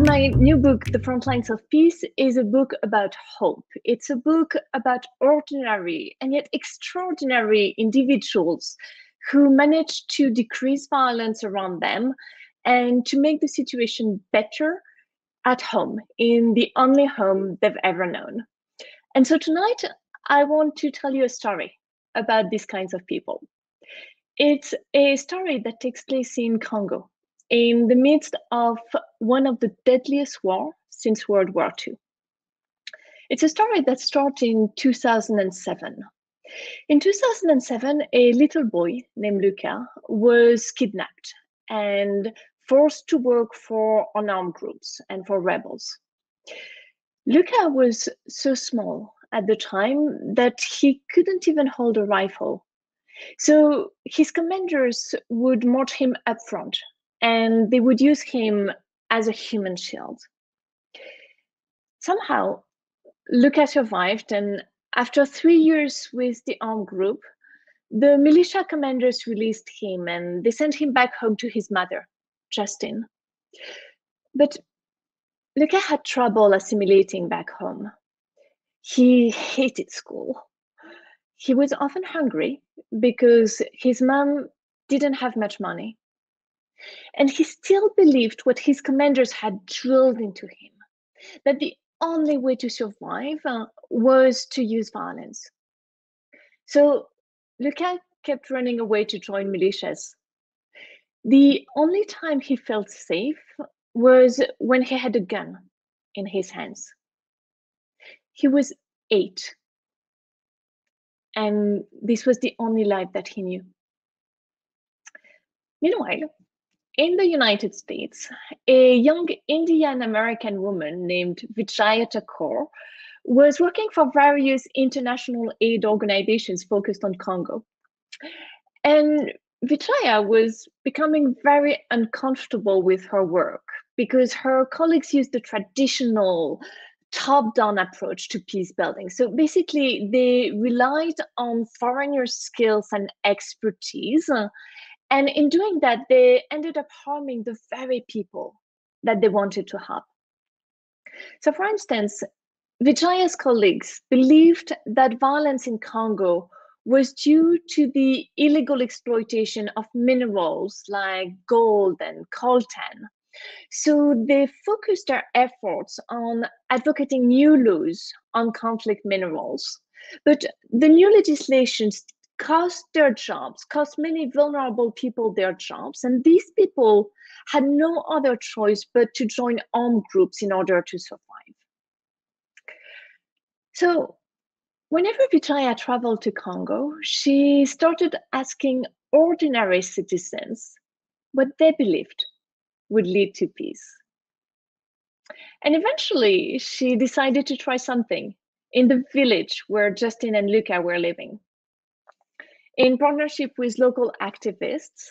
my new book, The Frontlines of Peace, is a book about hope. It's a book about ordinary and yet extraordinary individuals who manage to decrease violence around them and to make the situation better at home, in the only home they've ever known. And so tonight, I want to tell you a story about these kinds of people. It's a story that takes place in Congo, in the midst of one of the deadliest wars since World War II. It's a story that started in 2007. In 2007, a little boy named Luca was kidnapped and forced to work for unarmed groups and for rebels. Luca was so small at the time that he couldn't even hold a rifle. So his commanders would march him up front, and they would use him as a human shield. Somehow, Luca survived, and after 3 years with the armed group, the militia commanders released him and they sent him back home to his mother, Justine. But Luca had trouble assimilating back home. He hated school. He was often hungry because his mom didn't have much money. And he still believed what his commanders had drilled into him, that the only way to survive was to use violence. So Luca kept running away to join militias. The only time he felt safe was when he had a gun in his hands. He was 8. And this was the only life that he knew. Meanwhile, in the United States, a young Indian American woman named Vijaya Thakur was working for various international aid organizations focused on Congo. And Vijaya was becoming very uncomfortable with her work because her colleagues used the traditional top-down approach to peace building. So basically, they relied on foreigners' skills and expertise. And in doing that, they ended up harming the very people that they wanted to help. So for instance, Vijaya's colleagues believed that violence in Congo was due to the illegal exploitation of minerals like gold and coltan. So they focused their efforts on advocating new laws on conflict minerals. But the new legislations cost their jobs, cost many vulnerable people their jobs, and these people had no other choice but to join armed groups in order to survive. So whenever Vijaya traveled to Congo, she started asking ordinary citizens what they believed would lead to peace. And eventually, she decided to try something in the village where Justine and Luca were living. In partnership with local activists,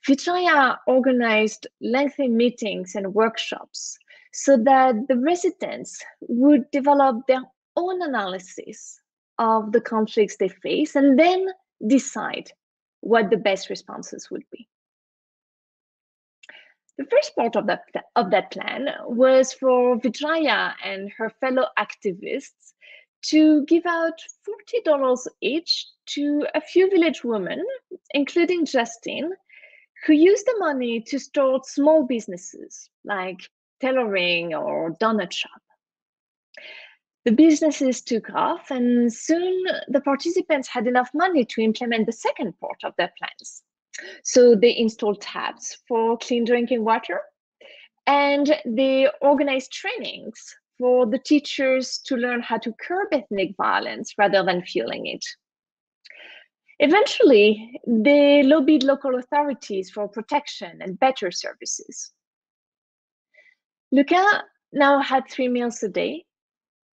Vijaya organized lengthy meetings and workshops so that the residents would develop their own analysis of the conflicts they face and then decide what the best responses would be. The first part of that plan was for Vijaya and her fellow activists to give out $40 each to a few village women, including Justine, who used the money to start small businesses like tailoring or donut shop. The businesses took off, and soon the participants had enough money to implement the second part of their plans. So they installed taps for clean drinking water, and they organized trainings for the teachers to learn how to curb ethnic violence rather than fueling it. Eventually, they lobbied local authorities for protection and better services. Luca now had 3 meals a day,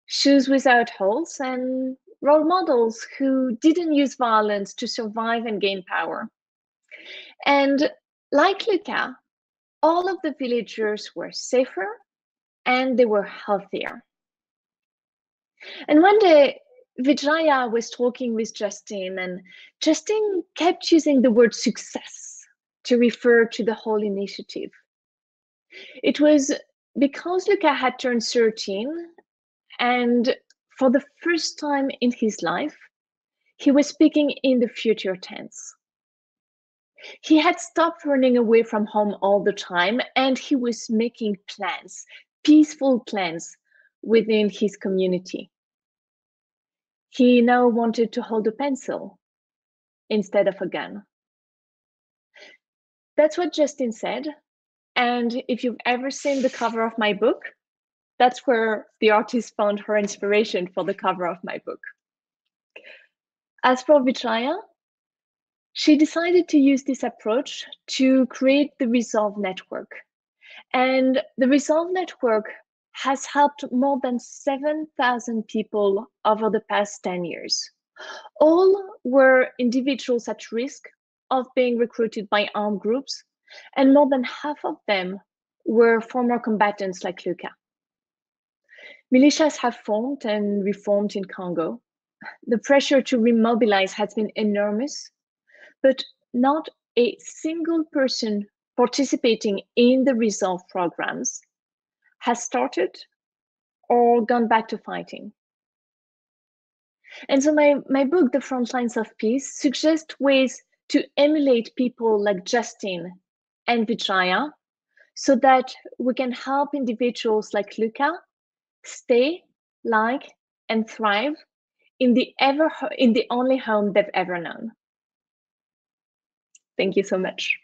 shoes without holes, and role models who didn't use violence to survive and gain power. And like Luca, all of the villagers were safer and they were healthier. And one day, Vijaya was talking with Justine, and Justine kept using the word success to refer to the whole initiative. It was Because Luca had turned 13, and for the first time in his life, he was speaking in the future tense. He had stopped running away from home all the time, and he was making plans, peaceful plans within his community. He now wanted to hold a pencil instead of a gun. That's what Justin said. And if you've ever seen the cover of my book, that's where the artist found her inspiration for the cover of my book. As for Vijaya, she decided to use this approach to create the Resolve Network. And the Resolve Network has helped more than 7,000 people over the past 10 years. All were individuals at risk of being recruited by armed groups, and more than half of them were former combatants like Luca. Militias have formed and reformed in Congo. The pressure to remobilize has been enormous, but not a single person participating in the Resolve programs has started or gone back to fighting. And so my book, The Frontlines of Peace, suggests ways to emulate people like Justin and Vijaya so that we can help individuals like Luca stay, like, and thrive in the only home they've ever known. Thank you so much.